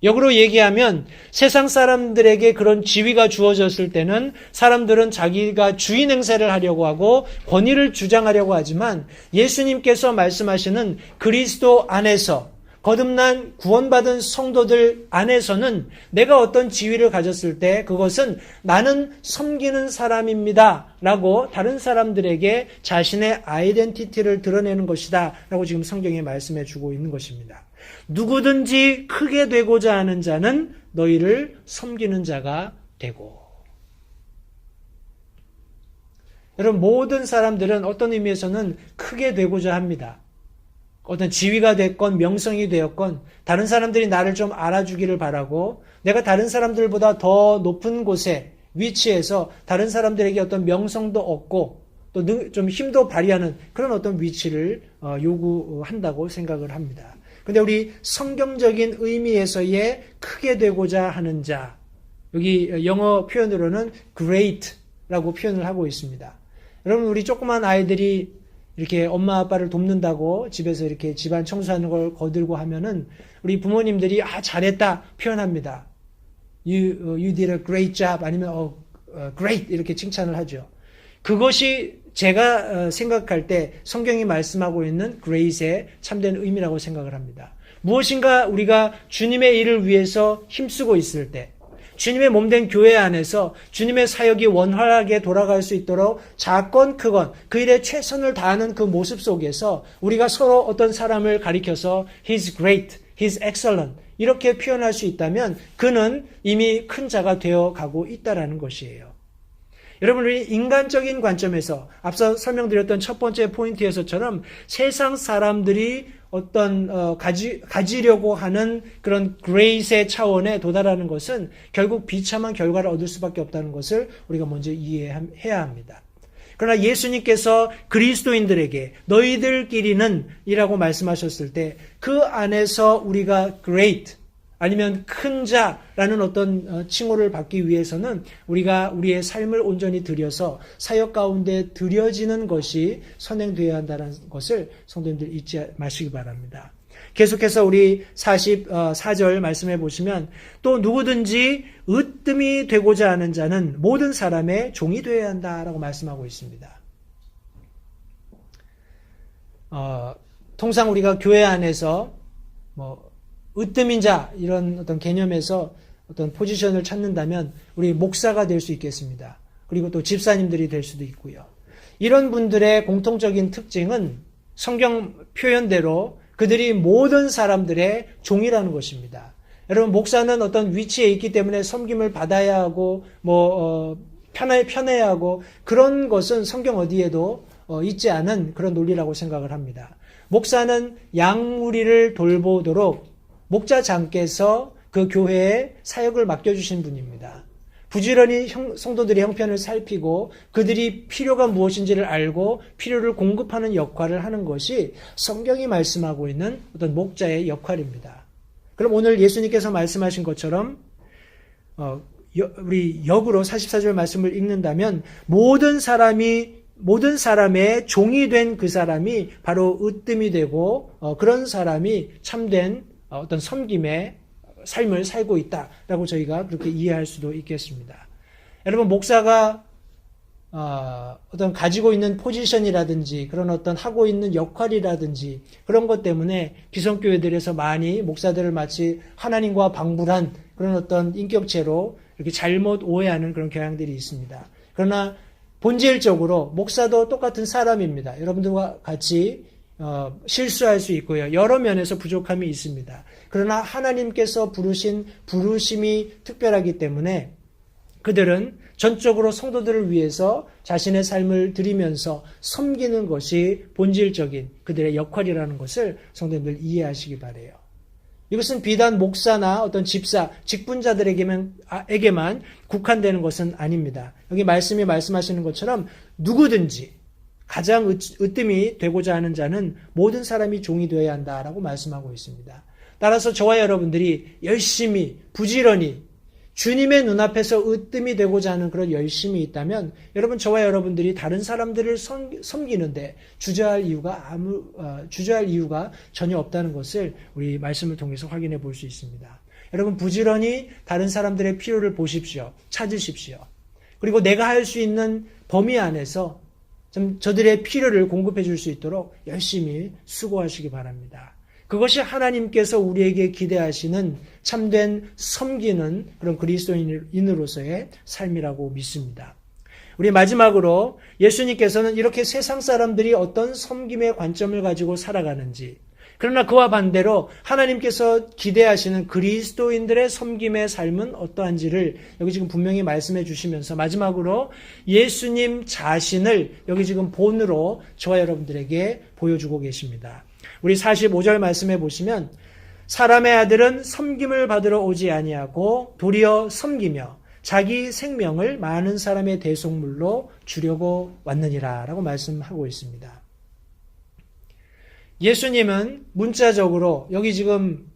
역으로 얘기하면 세상 사람들에게 그런 지위가 주어졌을 때는 사람들은 자기가 주인 행세를 하려고 하고 권위를 주장하려고 하지만 예수님께서 말씀하시는 그리스도 안에서 거듭난 구원받은 성도들 안에서는 내가 어떤 지위를 가졌을 때 그것은 나는 섬기는 사람입니다 라고 다른 사람들에게 자신의 아이덴티티를 드러내는 것이다 라고 지금 성경에 말씀해 주고 있는 것입니다. 누구든지 크게 되고자 하는 자는 너희를 섬기는 자가 되고. 여러분 모든 사람들은 어떤 의미에서는 크게 되고자 합니다. 어떤 지위가 됐건 명성이 되었건 다른 사람들이 나를 좀 알아주기를 바라고 내가 다른 사람들보다 더 높은 곳에 위치해서 다른 사람들에게 어떤 명성도 얻고 또 좀 힘도 발휘하는 그런 어떤 위치를 요구한다고 생각을 합니다. 근데 우리 성경적인 의미에서의 크게 되고자 하는 자, 여기 영어 표현으로는 great라고 표현을 하고 있습니다. 여러분 우리 조그만 아이들이 이렇게 엄마 아빠를 돕는다고 집에서 이렇게 집안 청소하는 걸 거들고 하면은 우리 부모님들이 잘했다 표현합니다. You did a great job 아니면 great 이렇게 칭찬을 하죠. 그것이 제가 생각할 때 성경이 말씀하고 있는 그레이스의 참된 의미라고 생각을 합니다. 무엇인가 우리가 주님의 일을 위해서 힘쓰고 있을 때, 주님의 몸된 교회 안에서 주님의 사역이 원활하게 돌아갈 수 있도록 작건 크건 그 일에 최선을 다하는 그 모습 속에서 우리가 서로 어떤 사람을 가리켜서 He's great, He's excellent 이렇게 표현할 수 있다면 그는 이미 큰 자가 되어 가고 있다라는 것이에요. 여러분, 우리 인간적인 관점에서 앞서 설명드렸던 첫 번째 포인트에서처럼 세상 사람들이 어떤 가지려고 하는 그런 그레이스의 차원에 도달하는 것은 결국 비참한 결과를 얻을 수밖에 없다는 것을 우리가 먼저 이해해야 합니다. 그러나 예수님께서 그리스도인들에게 너희들끼리는 이라고 말씀하셨을 때 그 안에서 우리가 great 아니면 큰 자라는 어떤 칭호를 받기 위해서는 우리가 우리의 삶을 온전히 들여서 사역 가운데 드려지는 것이 선행되어야 한다는 것을 성도님들 잊지 마시기 바랍니다. 계속해서 우리 44절 말씀해 보시면 또 누구든지 으뜸이 되고자 하는 자는 모든 사람의 종이 되어야 한다라고 말씀하고 있습니다. 통상 우리가 교회 안에서 으뜸인 자 이런 어떤 개념에서 어떤 포지션을 찾는다면 우리 목사가 될 수 있겠습니다. 그리고 또 집사님들이 될 수도 있고요. 이런 분들의 공통적인 특징은 성경 표현대로 그들이 모든 사람들의 종이라는 것입니다. 여러분, 목사는 어떤 위치에 있기 때문에 섬김을 받아야 하고 편해야 하고 그런 것은 성경 어디에도 있지 않은 그런 논리라고 생각을 합니다. 목사는 양무리를 돌보도록 목자장께서 그 교회에 사역을 맡겨주신 분입니다. 부지런히 성도들의 형편을 살피고 그들이 필요가 무엇인지를 알고 필요를 공급하는 역할을 하는 것이 성경이 말씀하고 있는 어떤 목자의 역할입니다. 그럼 오늘 예수님께서 말씀하신 것처럼 우리 역으로 44절 말씀을 읽는다면 모든 사람의 종이 된 그 사람이 바로 으뜸이 되고 그런 사람이 참된 어떤 섬김의 삶을 살고 있다라고 저희가 그렇게 이해할 수도 있겠습니다. 여러분, 목사가 어떤 가지고 있는 포지션이라든지 그런 어떤 하고 있는 역할이라든지 그런 것 때문에 기성교회들에서 많이 목사들을 마치 하나님과 방불한 그런 어떤 인격체로 이렇게 잘못 오해하는 그런 경향들이 있습니다. 그러나 본질적으로 목사도 똑같은 사람입니다. 여러분들과 같이 실수할 수 있고요. 여러 면에서 부족함이 있습니다. 그러나 하나님께서 부르신 부르심이 특별하기 때문에 그들은 전적으로 성도들을 위해서 자신의 삶을 드리면서 섬기는 것이 본질적인 그들의 역할이라는 것을 성도님들 이해하시기 바라요. 이것은 비단 목사나 어떤 집사, 직분자들에게만 국한되는 것은 아닙니다. 여기 말씀이 말씀하시는 것처럼 누구든지 가장 으뜸이 되고자 하는 자는 모든 사람이 종이 되어야 한다라고 말씀하고 있습니다. 따라서 저와 여러분들이 열심히 부지런히 주님의 눈앞에서 으뜸이 되고자 하는 그런 열심이 있다면 여러분, 저와 여러분들이 다른 사람들을 섬기는데 주저할 이유가 전혀 없다는 것을 우리 말씀을 통해서 확인해 볼 수 있습니다. 여러분, 부지런히 다른 사람들의 필요를 보십시오. 찾으십시오. 그리고 내가 할 수 있는 범위 안에서 좀 저들의 필요를 공급해 줄 수 있도록 열심히 수고하시기 바랍니다. 그것이 하나님께서 우리에게 기대하시는 참된 섬기는 그런 그리스도인으로서의 삶이라고 믿습니다. 우리 마지막으로 예수님께서는 이렇게 세상 사람들이 어떤 섬김의 관점을 가지고 살아가는지, 그러나 그와 반대로 하나님께서 기대하시는 그리스도인들의 섬김의 삶은 어떠한지를 여기 지금 분명히 말씀해 주시면서 마지막으로 예수님 자신을 여기 지금 본으로 저와 여러분들에게 보여주고 계십니다. 우리 45절 말씀해 보시면 사람의 아들은 섬김을 받으러 오지 아니하고 도리어 섬기며 자기 생명을 많은 사람의 대속물로 주려고 왔느니라 라고 말씀하고 있습니다. 예수님은 문자적으로 여기 지금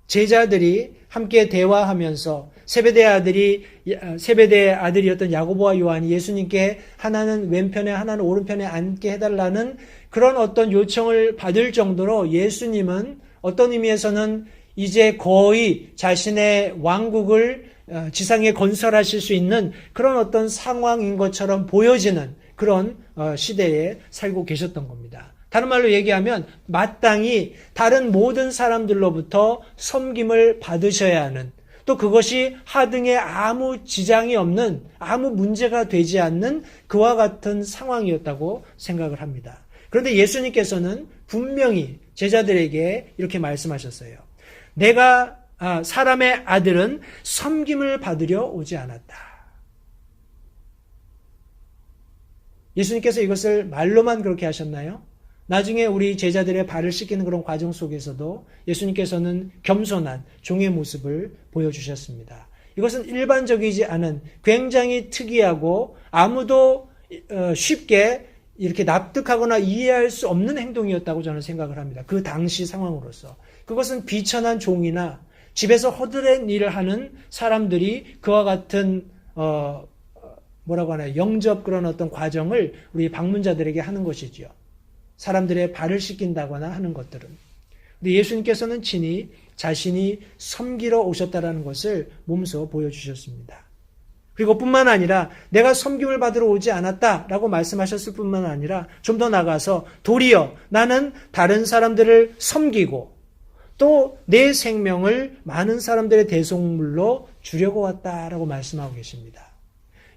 제자들이 함께 대화하면서 세베대의 아들이었던 야고보와 요한이 예수님께 하나는 왼편에 하나는 오른편에 앉게 해달라는 그런 어떤 요청을 받을 정도로 예수님은 어떤 의미에서는 이제 거의 자신의 왕국을 지상에 건설하실 수 있는 그런 어떤 상황인 것처럼 보여지는 그런 시대에 살고 계셨던 겁니다. 다른 말로 얘기하면 마땅히 다른 모든 사람들로부터 섬김을 받으셔야 하는, 또 그것이 하등에 아무 지장이 없는, 아무 문제가 되지 않는 그와 같은 상황이었다고 생각을 합니다. 그런데 예수님께서는 분명히 제자들에게 이렇게 말씀하셨어요. 내가 사람의 아들은 섬김을 받으려 오지 않았다. 예수님께서 이것을 말로만 그렇게 하셨나요? 나중에 우리 제자들의 발을 씻기는 그런 과정 속에서도 예수님께서는 겸손한 종의 모습을 보여주셨습니다. 이것은 일반적이지 않은 굉장히 특이하고 아무도 쉽게 이렇게 납득하거나 이해할 수 없는 행동이었다고 저는 생각을 합니다. 그 당시 상황으로서. 그것은 비천한 종이나 집에서 허드렛 일을 하는 사람들이 그와 같은 뭐라고 하나요? 영접 그런 어떤 과정을 우리 방문자들에게 하는 것이지요. 사람들의 발을 씻긴다거나 하는 것들은. 근데 예수님께서는 친히 자신이 섬기러 오셨다라는 것을 몸소 보여주셨습니다. 그리고 뿐만 아니라 내가 섬김을 받으러 오지 않았다라고 말씀하셨을 뿐만 아니라 좀 더 나가서 도리어 나는 다른 사람들을 섬기고 또 내 생명을 많은 사람들의 대속물로 주려고 왔다라고 말씀하고 계십니다.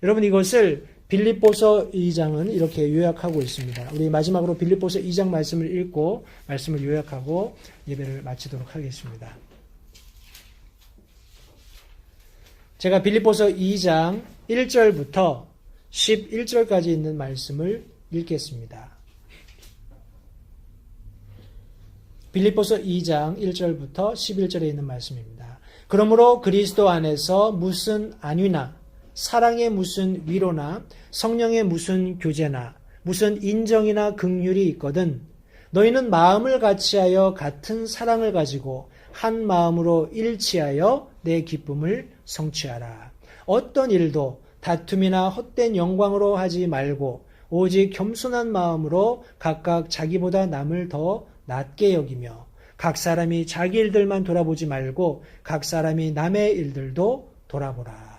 여러분 이것을 빌립보서 2장은 이렇게 요약하고 있습니다. 우리 마지막으로 빌립보서 2장 말씀을 읽고 말씀을 요약하고 예배를 마치도록 하겠습니다. 제가 빌립보서 2장 1절부터 11절까지 있는 말씀을 읽겠습니다. 빌립보서 2장 1절부터 11절에 있는 말씀입니다. 그러므로 그리스도 안에서 무슨 안위나 사랑의 무슨 위로나 성령의 무슨 교제나 무슨 인정이나 긍휼이 있거든 너희는 마음을 같이하여 같은 사랑을 가지고 한 마음으로 일치하여 내 기쁨을 성취하라. 어떤 일도 다툼이나 헛된 영광으로 하지 말고 오직 겸손한 마음으로 각각 자기보다 남을 더 낮게 여기며 각 사람이 자기 일들만 돌아보지 말고 각 사람이 남의 일들도 돌아보라.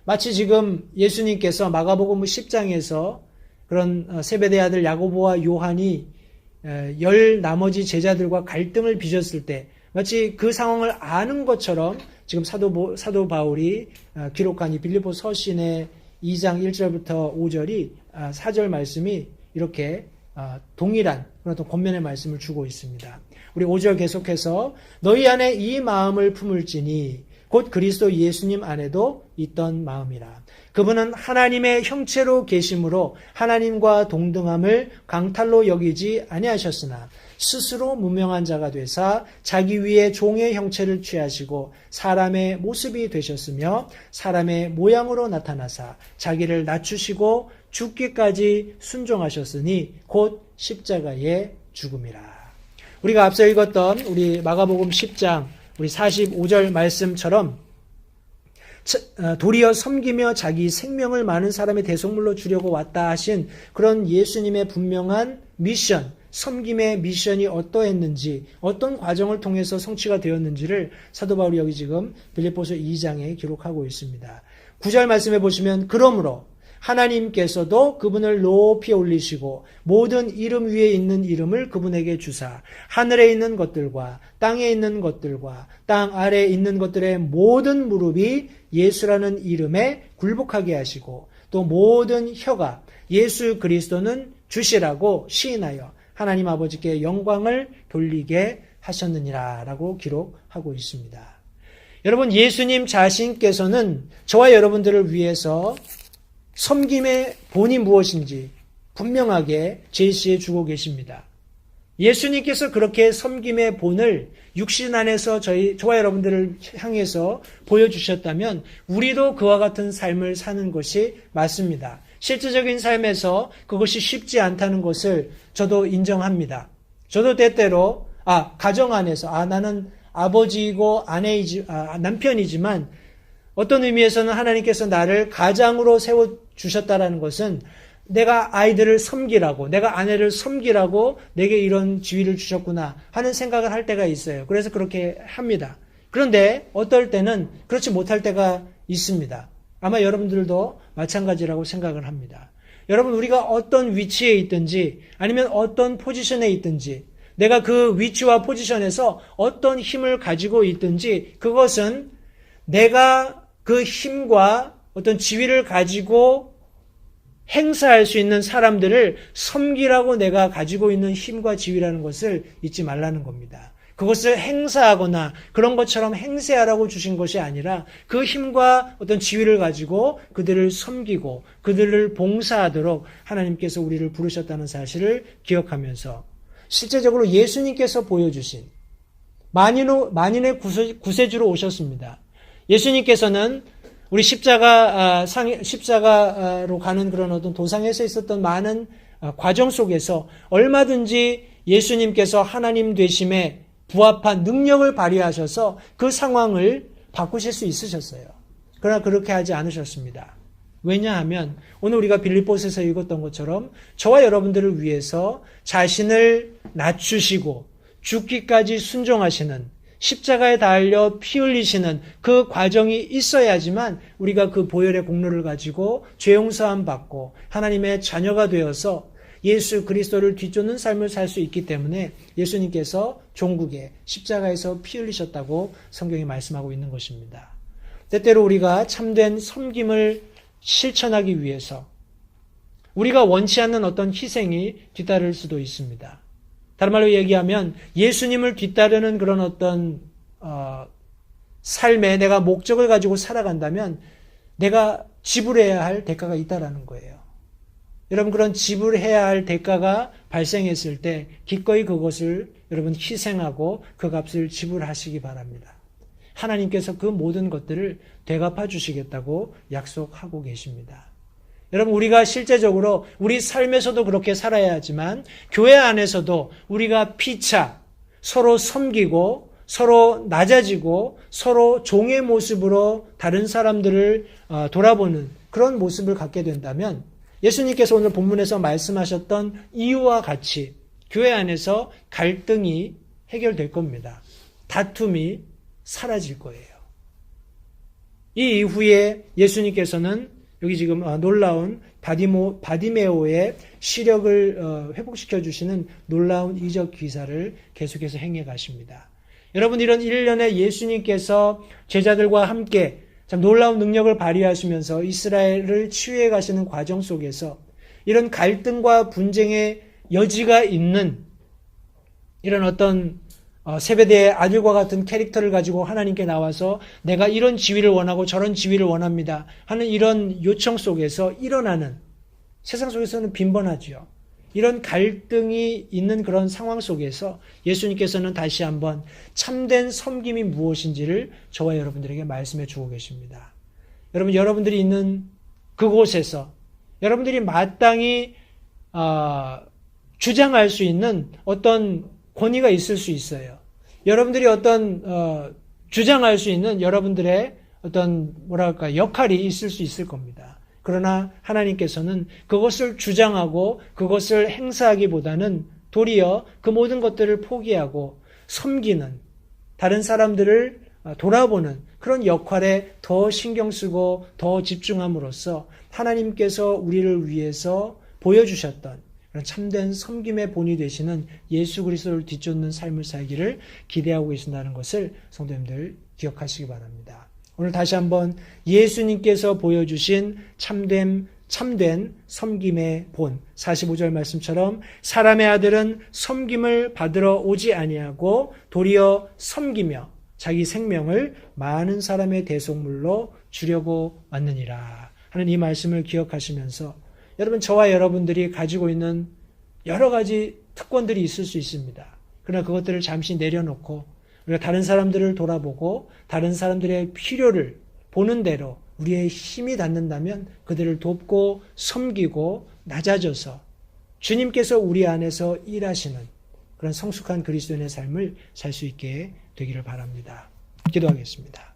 마치 지금 예수님께서 마가복음 10장에서 그런 세베대 아들 야고보와 요한이 나머지 제자들과 갈등을 빚었을 때 마치 그 상황을 아는 것처럼 지금 사도 바울이 기록한 이 빌립보 서신의 2장 1절부터 5절이 4절 말씀이 이렇게 동일한 그런 어떤 권면의 말씀을 주고 있습니다. 우리 5절 계속해서 너희 안에 이 마음을 품을지니 곧 그리스도 예수님 안에도 있던 마음이라. 그분은 하나님의 형체로 계심으로 하나님과 동등함을 강탈로 여기지 아니하셨으나 스스로 무명한 자가 되사 자기 위에 종의 형체를 취하시고 사람의 모습이 되셨으며 사람의 모양으로 나타나사 자기를 낮추시고 죽기까지 순종하셨으니 곧 십자가의 죽음이라. 우리가 앞서 읽었던 우리 마가복음 10장 우리 45절 말씀처럼 도리어 섬기며 자기 생명을 많은 사람의 대속물로 주려고 왔다 하신 그런 예수님의 분명한 미션, 섬김의 미션이 어떠했는지, 어떤 과정을 통해서 성취가 되었는지를 사도 바울이 여기 지금 빌립보서 2장에 기록하고 있습니다. 9절 말씀해 보시면 그러므로 하나님께서도 그분을 높이 올리시고 모든 이름 위에 있는 이름을 그분에게 주사 하늘에 있는 것들과 땅에 있는 것들과 땅 아래에 있는 것들의 모든 무릎이 예수라는 이름에 굴복하게 하시고 또 모든 혀가 예수 그리스도는 주시라고 시인하여 하나님 아버지께 영광을 돌리게 하셨느니라 라고 기록하고 있습니다. 여러분 예수님 자신께서는 저와 여러분들을 위해서 섬김의 본이 무엇인지 분명하게 제시해 주고 계십니다. 예수님께서 그렇게 섬김의 본을 육신 안에서 저와 여러분들을 향해서 보여주셨다면 우리도 그와 같은 삶을 사는 것이 맞습니다. 실제적인 삶에서 그것이 쉽지 않다는 것을 저도 인정합니다. 저도 때때로 가정 안에서 나는 아버지이고 남편이지만 어떤 의미에서는 하나님께서 나를 가장으로 세워주셨다라는 것은 내가 아이들을 섬기라고, 내가 아내를 섬기라고 내게 이런 지위를 주셨구나 하는 생각을 할 때가 있어요. 그래서 그렇게 합니다. 그런데 어떨 때는 그렇지 못할 때가 있습니다. 아마 여러분들도 마찬가지라고 생각을 합니다. 여러분, 우리가 어떤 위치에 있든지 아니면 어떤 포지션에 있든지 내가 그 위치와 포지션에서 어떤 힘을 가지고 있든지 그것은 내가 그 힘과 어떤 지위를 가지고 행사할 수 있는 사람들을 섬기라고 내가 가지고 있는 힘과 지위라는 것을 잊지 말라는 겁니다. 그것을 행사하거나 그런 것처럼 행세하라고 주신 것이 아니라 그 힘과 어떤 지위를 가지고 그들을 섬기고 그들을 봉사하도록 하나님께서 우리를 부르셨다는 사실을 기억하면서 실제적으로 예수님께서 보여주신 만인의 구세주로 오셨습니다. 예수님께서는 우리 십자가로 가는 그런 어떤 도상에서 있었던 많은 과정 속에서 얼마든지 예수님께서 하나님 되심에 부합한 능력을 발휘하셔서 그 상황을 바꾸실 수 있으셨어요. 그러나 그렇게 하지 않으셨습니다. 왜냐하면 오늘 우리가 빌립보서에서 읽었던 것처럼 저와 여러분들을 위해서 자신을 낮추시고 죽기까지 순종하시는 십자가에 달려 피 흘리시는 그 과정이 있어야지만 우리가 그 보혈의 공로를 가지고 죄 용서함 받고 하나님의 자녀가 되어서 예수 그리스도를 뒤쫓는 삶을 살 수 있기 때문에 예수님께서 종국에 십자가에서 피 흘리셨다고 성경이 말씀하고 있는 것입니다. 때때로 우리가 참된 섬김을 실천하기 위해서 우리가 원치 않는 어떤 희생이 뒤따를 수도 있습니다. 다른 말로 얘기하면 예수님을 뒤따르는 그런 어떤 삶에 내가 목적을 가지고 살아간다면 내가 지불해야 할 대가가 있다라는 거예요. 여러분, 그런 지불해야 할 대가가 발생했을 때 기꺼이 그것을 여러분 희생하고 그 값을 지불하시기 바랍니다. 하나님께서 그 모든 것들을 되갚아 주시겠다고 약속하고 계십니다. 여러분, 우리가 실제적으로 우리 삶에서도 그렇게 살아야 하지만 교회 안에서도 우리가 피차 서로 섬기고 서로 낮아지고 서로 종의 모습으로 다른 사람들을 돌아보는 그런 모습을 갖게 된다면 예수님께서 오늘 본문에서 말씀하셨던 이유와 같이 교회 안에서 갈등이 해결될 겁니다. 다툼이 사라질 거예요. 이 이후에 예수님께서는 여기 지금 놀라운 바디메오의 시력을 회복시켜 주시는 놀라운 이적 기사를 계속해서 행해 가십니다. 여러분, 이런 일련의 예수님께서 제자들과 함께 참 놀라운 능력을 발휘하시면서 이스라엘을 치유해 가시는 과정 속에서 이런 갈등과 분쟁의 여지가 있는 이런 어떤 세베대의 아들과 같은 캐릭터를 가지고 하나님께 나와서 내가 이런 지위를 원하고 저런 지위를 원합니다 하는 이런 요청 속에서 일어나는, 세상 속에서는 빈번하지요. 이런 갈등이 있는 그런 상황 속에서 예수님께서는 다시 한번 참된 섬김이 무엇인지를 저와 여러분들에게 말씀해 주고 계십니다. 여러분, 여러분들이 있는 그곳에서 여러분들이 마땅히 주장할 수 있는 어떤 권위가 있을 수 있어요. 여러분들이 어떤 주장할 수 있는 여러분들의 어떤 역할이 있을 수 있을 겁니다. 그러나 하나님께서는 그것을 주장하고 그것을 행사하기보다는 도리어 그 모든 것들을 포기하고 섬기는, 다른 사람들을 돌아보는 그런 역할에 더 신경 쓰고 더 집중함으로써 하나님께서 우리를 위해서 보여주셨던 참된 섬김의 본이 되시는 예수 그리스도를 뒤쫓는 삶을 살기를 기대하고 계신다는 것을 성도님들 기억하시기 바랍니다. 오늘 다시 한번 예수님께서 보여주신 참된 섬김의 본, 45절 말씀처럼 사람의 아들은 섬김을 받으러 오지 아니하고 도리어 섬기며 자기 생명을 많은 사람의 대속물로 주려고 왔느니라 하는 이 말씀을 기억하시면서 여러분, 저와 여러분들이 가지고 있는 여러 가지 특권들이 있을 수 있습니다. 그러나 그것들을 잠시 내려놓고 우리가 다른 사람들을 돌아보고 다른 사람들의 필요를 보는 대로 우리의 힘이 닿는다면 그들을 돕고 섬기고 낮아져서 주님께서 우리 안에서 일하시는 그런 성숙한 그리스도인의 삶을 살 수 있게 되기를 바랍니다. 기도하겠습니다.